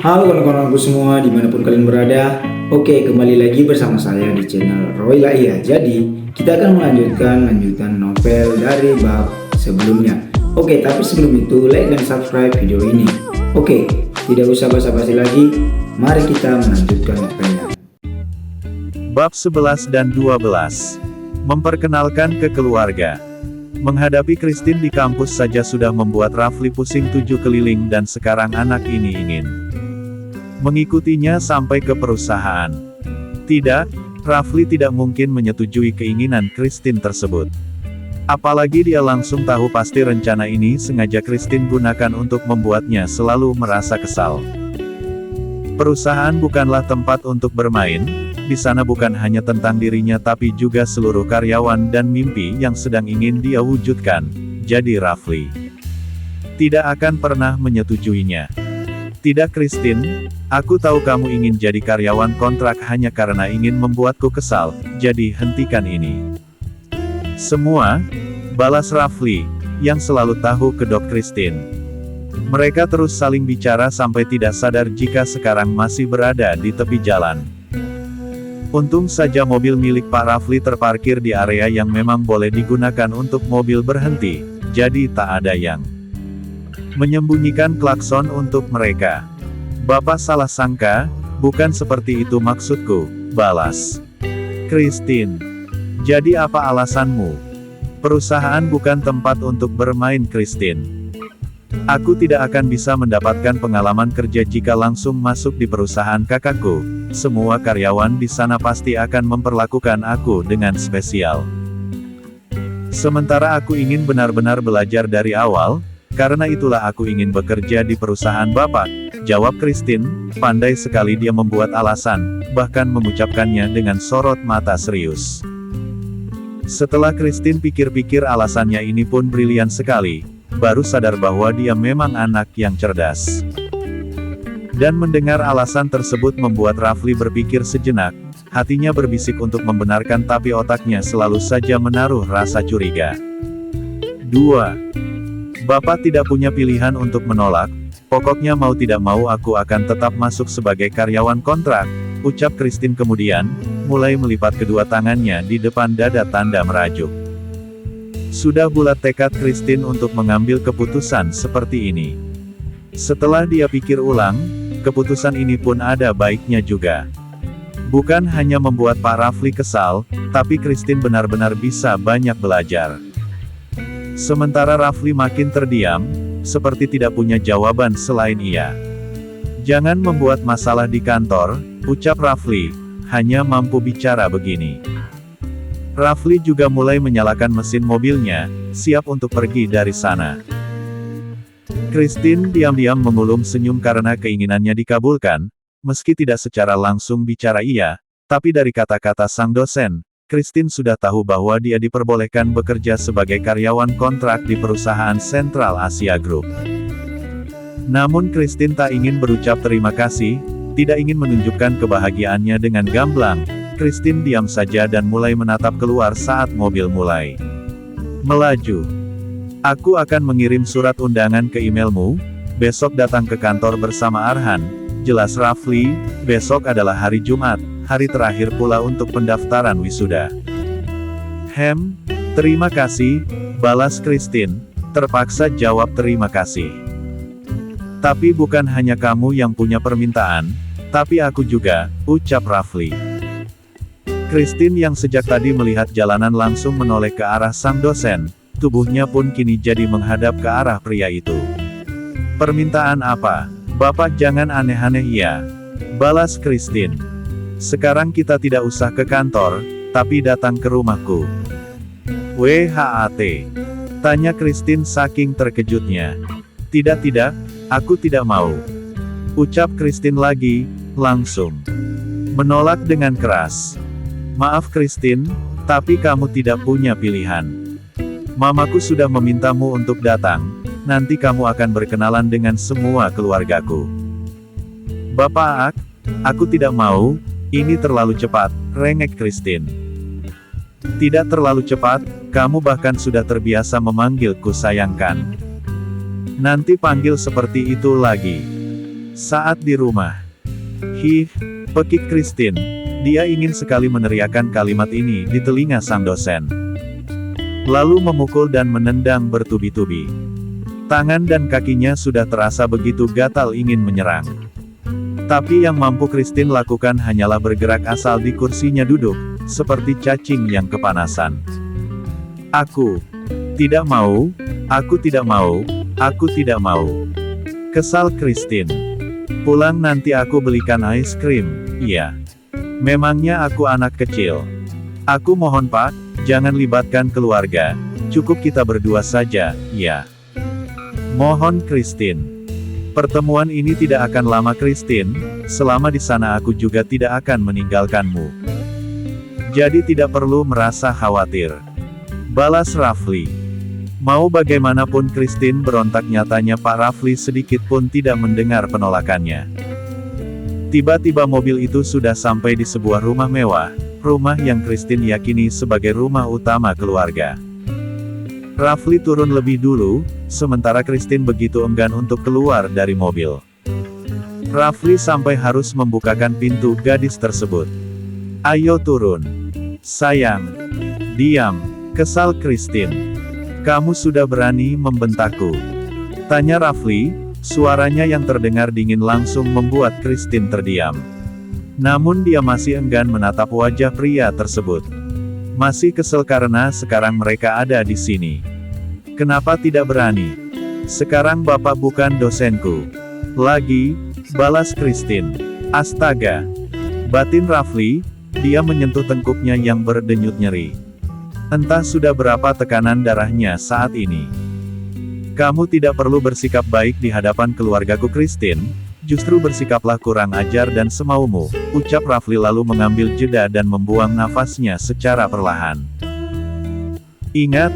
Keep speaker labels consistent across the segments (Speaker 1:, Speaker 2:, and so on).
Speaker 1: Halo kawan-kawanku semua dimanapun kalian berada. Oke, kembali lagi bersama saya di channel Roy Laiya. Jadi kita akan melanjutkan novel dari bab sebelumnya. Oke, tapi sebelum itu like dan subscribe video ini. Oke, tidak usah basa-basi lagi, mari kita melanjutkan novelnya.
Speaker 2: Bab 11 dan 12. Memperkenalkan ke keluarga. Menghadapi Christine di kampus saja sudah membuat Rafli pusing 7 keliling dan sekarang anak ini ingin mengikutinya sampai ke perusahaan. Tidak, Rafli tidak mungkin menyetujui keinginan Christine tersebut. Apalagi dia langsung tahu pasti rencana ini sengaja Christine gunakan untuk membuatnya selalu merasa kesal. Perusahaan bukanlah tempat untuk bermain, di sana bukan hanya tentang dirinya tapi juga seluruh karyawan dan mimpi yang sedang ingin dia wujudkan, jadi Rafli tidak akan pernah menyetujuinya. Tidak Christine, aku tahu kamu ingin jadi karyawan kontrak hanya karena ingin membuatku kesal, jadi hentikan ini. Semua, balas Rafli, yang selalu tahu kedok Christine. Mereka terus saling bicara sampai tidak sadar jika sekarang masih berada di tepi jalan. Untung saja mobil milik Pak Rafli terparkir di area yang memang boleh digunakan untuk mobil berhenti, jadi tak ada yang menyembunyikan klakson untuk mereka. Bapak salah sangka, bukan seperti itu maksudku, balas Christine. Jadi apa alasanmu? Perusahaan bukan tempat untuk bermain Christine. Aku tidak akan bisa mendapatkan pengalaman kerja jika langsung masuk di perusahaan kakakku. Semua karyawan di sana pasti akan memperlakukan aku dengan spesial. Sementara aku ingin benar-benar belajar dari awal, karena itulah aku ingin bekerja di perusahaan Bapak, jawab Christine. Pandai sekali dia membuat alasan, bahkan mengucapkannya dengan sorot mata serius. Setelah Christine pikir-pikir alasannya ini pun brilian sekali, baru sadar bahwa dia memang anak yang cerdas. Dan mendengar alasan tersebut membuat Rafli berpikir sejenak, hatinya berbisik untuk membenarkan tapi otaknya selalu saja menaruh rasa curiga. 2. Bapak tidak punya pilihan untuk menolak, pokoknya mau tidak mau aku akan tetap masuk sebagai karyawan kontrak, ucap Christine kemudian, mulai melipat kedua tangannya di depan dada tanda merajuk. Sudah bulat tekad Christine untuk mengambil keputusan seperti ini. Setelah dia pikir ulang, keputusan ini pun ada baiknya juga. Bukan hanya membuat Pak Rafli kesal, tapi Christine benar-benar bisa banyak belajar. Sementara Rafli makin terdiam, seperti tidak punya jawaban selain iya. Jangan membuat masalah di kantor, ucap Rafli, hanya mampu bicara begini. Rafli juga mulai menyalakan mesin mobilnya, siap untuk pergi dari sana. Christine diam-diam mengulum senyum karena keinginannya dikabulkan, meski tidak secara langsung bicara iya, tapi dari kata-kata sang dosen, Christine sudah tahu bahwa dia diperbolehkan bekerja sebagai karyawan kontrak di perusahaan Central Asia Group. Namun Christine tak ingin berucap terima kasih, tidak ingin menunjukkan kebahagiaannya dengan gamblang. Christine diam saja dan mulai menatap keluar saat mobil mulai melaju. Aku akan mengirim surat undangan ke emailmu, besok datang ke kantor bersama Arhan, jelas Rafli. Besok adalah hari Jumat, hari terakhir pula untuk pendaftaran wisuda. Terima kasih, balas Christine, terpaksa jawab terima kasih. Tapi bukan hanya kamu yang punya permintaan, tapi aku juga, ucap Rafli. Christine yang sejak tadi melihat jalanan langsung menoleh ke arah sang dosen, tubuhnya pun kini jadi menghadap ke arah pria itu. Permintaan apa? Bapak jangan aneh-aneh ya, balas Christine. Sekarang kita tidak usah ke kantor, tapi datang ke rumahku. WHAT? Tanya Christine saking terkejutnya. Tidak, aku tidak mau. Ucap Christine lagi, langsung menolak dengan keras. Maaf Christine, tapi kamu tidak punya pilihan. Mamaku sudah memintamu untuk datang, nanti kamu akan berkenalan dengan semua keluargaku. Bapak, aku tidak mau. Ini terlalu cepat, rengek Christine. Tidak terlalu cepat, kamu bahkan sudah terbiasa memanggilku sayangkan. Nanti panggil seperti itu lagi. Saat di rumah. Hih, pekik Christine. Dia ingin sekali meneriakkan kalimat ini di telinga sang dosen. Lalu memukul dan menendang bertubi-tubi. Tangan dan kakinya sudah terasa begitu gatal ingin menyerang. Tapi yang mampu Christine lakukan hanyalah bergerak asal di kursinya duduk, seperti cacing yang kepanasan. Aku tidak mau, aku tidak mau, aku tidak mau. Kesal Christine. Pulang nanti aku belikan es krim, iya. Memangnya aku anak kecil. Aku mohon Pak, jangan libatkan keluarga. Cukup kita berdua saja, ya. Mohon Christine. Pertemuan ini tidak akan lama Christine, selama di sana aku juga tidak akan meninggalkanmu. Jadi tidak perlu merasa khawatir. Balas Rafli. Mau bagaimanapun Christine berontak, nyatanya Pak Rafli sedikit pun tidak mendengar penolakannya. Tiba-tiba mobil itu sudah sampai di sebuah rumah mewah, rumah yang Christine yakini sebagai rumah utama keluarga. Rafli turun lebih dulu, sementara Christine begitu enggan untuk keluar dari mobil. Rafli sampai harus membukakan pintu gadis tersebut. Ayo turun. Sayang. Diam, kesal Christine. Kamu sudah berani membentakku. Tanya Rafli, suaranya yang terdengar dingin langsung membuat Christine terdiam. Namun dia masih enggan menatap wajah pria tersebut. Masih kesel karena sekarang mereka ada di sini. Kenapa tidak berani? Sekarang Bapak bukan dosenku. Lagi, balas Christine. Astaga. Batin Rafli, dia menyentuh tengkuknya yang berdenyut nyeri. Entah sudah berapa tekanan darahnya saat ini. Kamu tidak perlu bersikap baik di hadapan keluargaku Christine, justru bersikaplah kurang ajar dan semaumu, ucap Rafli lalu mengambil jeda dan membuang nafasnya secara perlahan. Ingat,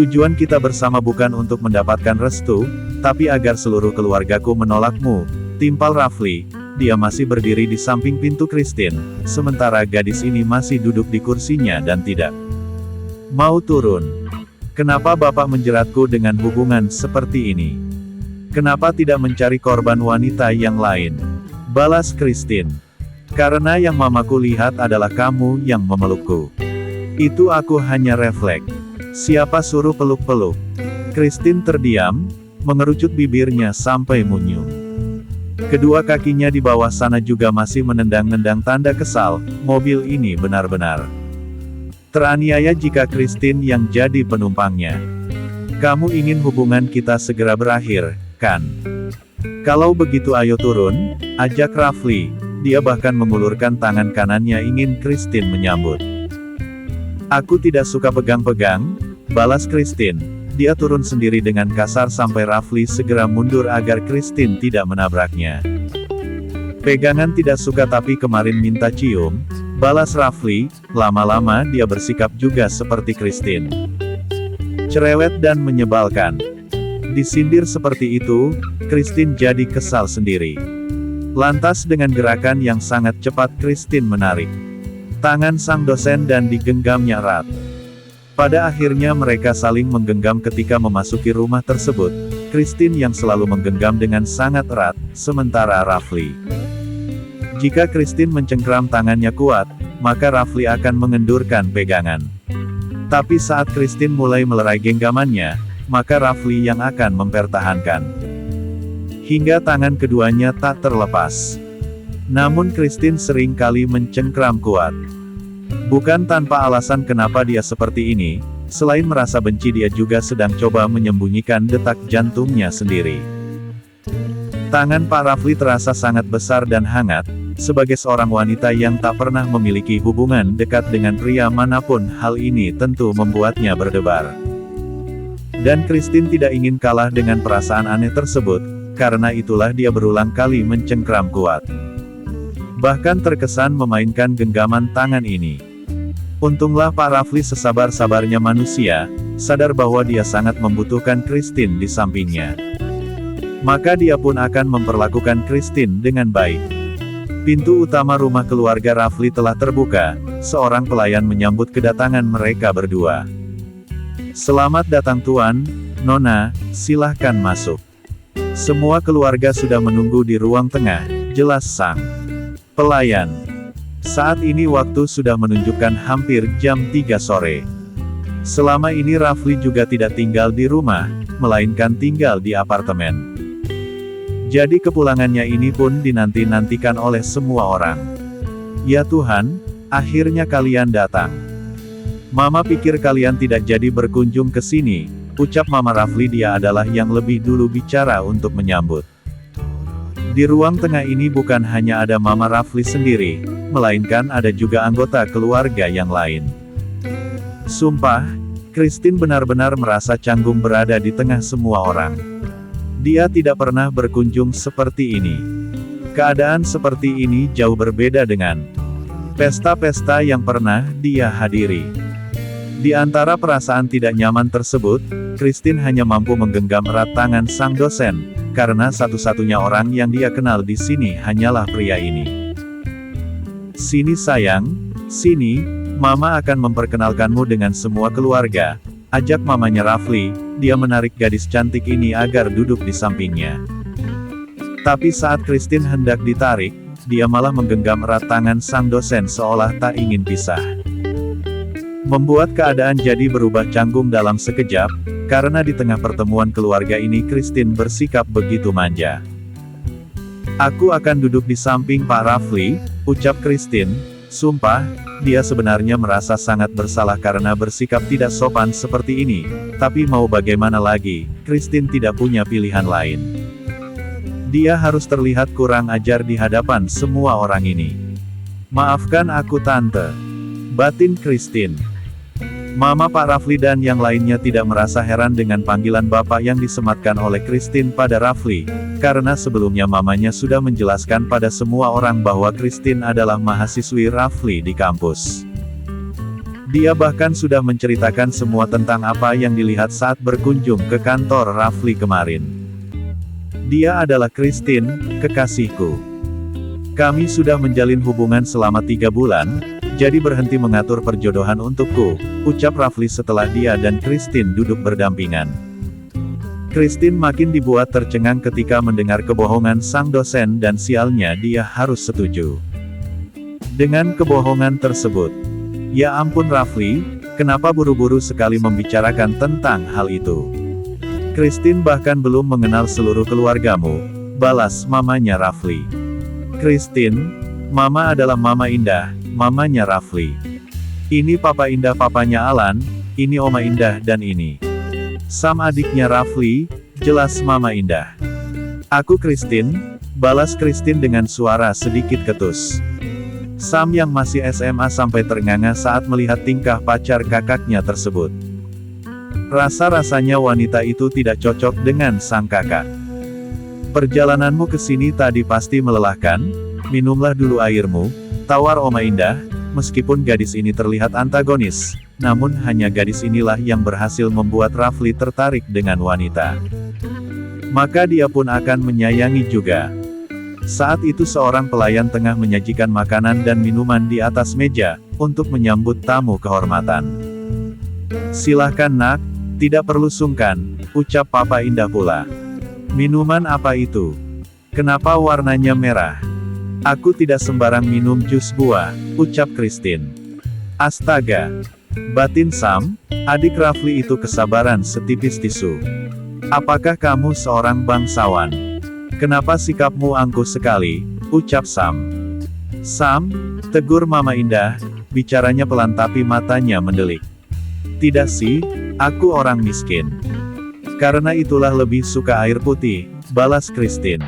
Speaker 2: tujuan kita bersama bukan untuk mendapatkan restu, tapi agar seluruh keluargaku menolakmu, timpal Rafli. Dia masih berdiri di samping pintu Christine, sementara gadis ini masih duduk di kursinya dan tidak mau turun. Kenapa Bapak menjeratku dengan hubungan seperti ini? Kenapa tidak mencari korban wanita yang lain? Balas Christine. Karena yang mamaku lihat adalah kamu yang memelukku. Itu aku hanya refleks. Siapa suruh peluk-peluk? Christine terdiam, mengerucut bibirnya sampai munyung. Kedua kakinya di bawah sana juga masih menendang-nendang tanda kesal, mobil ini benar-benar teraniaya jika Christine yang jadi penumpangnya. Kamu ingin hubungan kita segera berakhir, kan? Kalau begitu ayo turun, ajak Rafli. Dia bahkan mengulurkan tangan kanannya ingin Christine menyambut. Aku tidak suka pegang-pegang, balas Christine. Dia turun sendiri dengan kasar sampai Rafli segera mundur agar Christine tidak menabraknya. Pegangan tidak suka tapi kemarin minta cium, balas Rafli. Lama-lama dia bersikap juga seperti Christine. Cerewet dan menyebalkan. Disindir seperti itu, Christine jadi kesal sendiri. Lantas dengan gerakan yang sangat cepat Christine menarik tangan sang dosen dan digenggamnya erat. Pada akhirnya mereka saling menggenggam ketika memasuki rumah tersebut, Christine yang selalu menggenggam dengan sangat erat, sementara Rafli. Jika Christine mencengkram tangannya kuat, maka Rafli akan mengendurkan pegangan. Tapi saat Christine mulai melerai genggamannya, maka Rafli yang akan mempertahankan. Hingga tangan keduanya tak terlepas. Namun Christine sering kali mencengkram kuat. Bukan tanpa alasan kenapa dia seperti ini, selain merasa benci dia juga sedang coba menyembunyikan detak jantungnya sendiri. Tangan Pak Rafli terasa sangat besar dan hangat, sebagai seorang wanita yang tak pernah memiliki hubungan dekat dengan pria manapun, hal ini tentu membuatnya berdebar. Dan Christine tidak ingin kalah dengan perasaan aneh tersebut, karena itulah dia berulang kali mencengkram kuat. Bahkan terkesan memainkan genggaman tangan ini. Untunglah Pak Rafli sesabar-sabarnya manusia, sadar bahwa dia sangat membutuhkan Christine di sampingnya. Maka dia pun akan memperlakukan Christine dengan baik. Pintu utama rumah keluarga Rafli telah terbuka, seorang pelayan menyambut kedatangan mereka berdua. Selamat datang Tuan, Nona, silahkan masuk. Semua keluarga sudah menunggu di ruang tengah, jelas sang pelayan. Saat ini waktu sudah menunjukkan hampir jam 3 sore. Selama ini Rafli juga tidak tinggal di rumah, melainkan tinggal di apartemen. Jadi kepulangannya ini pun dinanti-nantikan oleh semua orang. Ya Tuhan, akhirnya kalian datang. Mama pikir kalian tidak jadi berkunjung ke sini, ucap Mama Rafli. Dia adalah yang lebih dulu bicara untuk menyambut. Di ruang tengah ini bukan hanya ada Mama Rafli sendiri, melainkan ada juga anggota keluarga yang lain. Sumpah, Christine benar-benar merasa canggung berada di tengah semua orang. Dia tidak pernah berkunjung seperti ini. Keadaan seperti ini jauh berbeda dengan pesta-pesta yang pernah dia hadiri. Di antara perasaan tidak nyaman tersebut, Christine hanya mampu menggenggam erat tangan sang dosen, karena satu-satunya orang yang dia kenal di sini hanyalah pria ini. Sini sayang, sini, Mama akan memperkenalkanmu dengan semua keluarga, ajak mamanya Rafli. Dia menarik gadis cantik ini agar duduk di sampingnya. Tapi saat Christine hendak ditarik, dia malah menggenggam erat tangan sang dosen seolah tak ingin pisah. Membuat keadaan jadi berubah canggung dalam sekejap, karena di tengah pertemuan keluarga ini Christine bersikap begitu manja. Aku akan duduk di samping Pak Rafli, ucap Christine. Sumpah, dia sebenarnya merasa sangat bersalah karena bersikap tidak sopan seperti ini, tapi mau bagaimana lagi, Christine tidak punya pilihan lain. Dia harus terlihat kurang ajar di hadapan semua orang ini. Maafkan aku Tante, batin Christine. Mama Pak Rafli dan yang lainnya tidak merasa heran dengan panggilan Bapak yang disematkan oleh Christine pada Rafli, karena sebelumnya mamanya sudah menjelaskan pada semua orang bahwa Christine adalah mahasiswi Rafli di kampus. Dia bahkan sudah menceritakan semua tentang apa yang dilihat saat berkunjung ke kantor Rafli kemarin. Dia adalah Christine, kekasihku. Kami sudah menjalin hubungan selama 3 bulan, jadi berhenti mengatur perjodohan untukku, ucap Rafli setelah dia dan Christine duduk berdampingan. Christine makin dibuat tercengang ketika mendengar kebohongan sang dosen dan sialnya dia harus setuju dengan kebohongan tersebut. Ya ampun Rafli, kenapa buru-buru sekali membicarakan tentang hal itu? Christine bahkan belum mengenal seluruh keluargamu, balas mamanya Rafli. Christine, Mama adalah Mama Indah, mamanya Rafli. Ini Papa Indah, papanya Alan, ini Oma Indah dan ini Sam, adiknya Rafli, jelas Mama Indah. Aku Christine, balas Christine dengan suara sedikit ketus. Sam yang masih SMA sampai ternganga saat melihat tingkah pacar kakaknya tersebut. Rasa-rasanya wanita itu tidak cocok dengan sang kakak. Perjalananmu ke sini tadi pasti melelahkan, minumlah dulu airmu, tawar Oma Indah. Meskipun gadis ini terlihat antagonis, namun hanya gadis inilah yang berhasil membuat Rafli tertarik dengan wanita. Maka dia pun akan menyayangi juga. Saat itu seorang pelayan tengah menyajikan makanan dan minuman di atas meja, untuk menyambut tamu kehormatan. Silahkan nak, tidak perlu sungkan, ucap Papa Indah pula. Minuman apa itu? Kenapa warnanya merah? Aku tidak sembarang minum jus buah, ucap Christine. Astaga, batin Sam, adik Rafli itu kesabaran setipis tisu. Apakah kamu seorang bangsawan? Kenapa sikapmu angkuh sekali, ucap Sam. Sam, tegur Mama Indah, bicaranya pelan tapi matanya mendelik. Tidak sih, aku orang miskin. Karena itulah lebih suka air putih, balas Christine.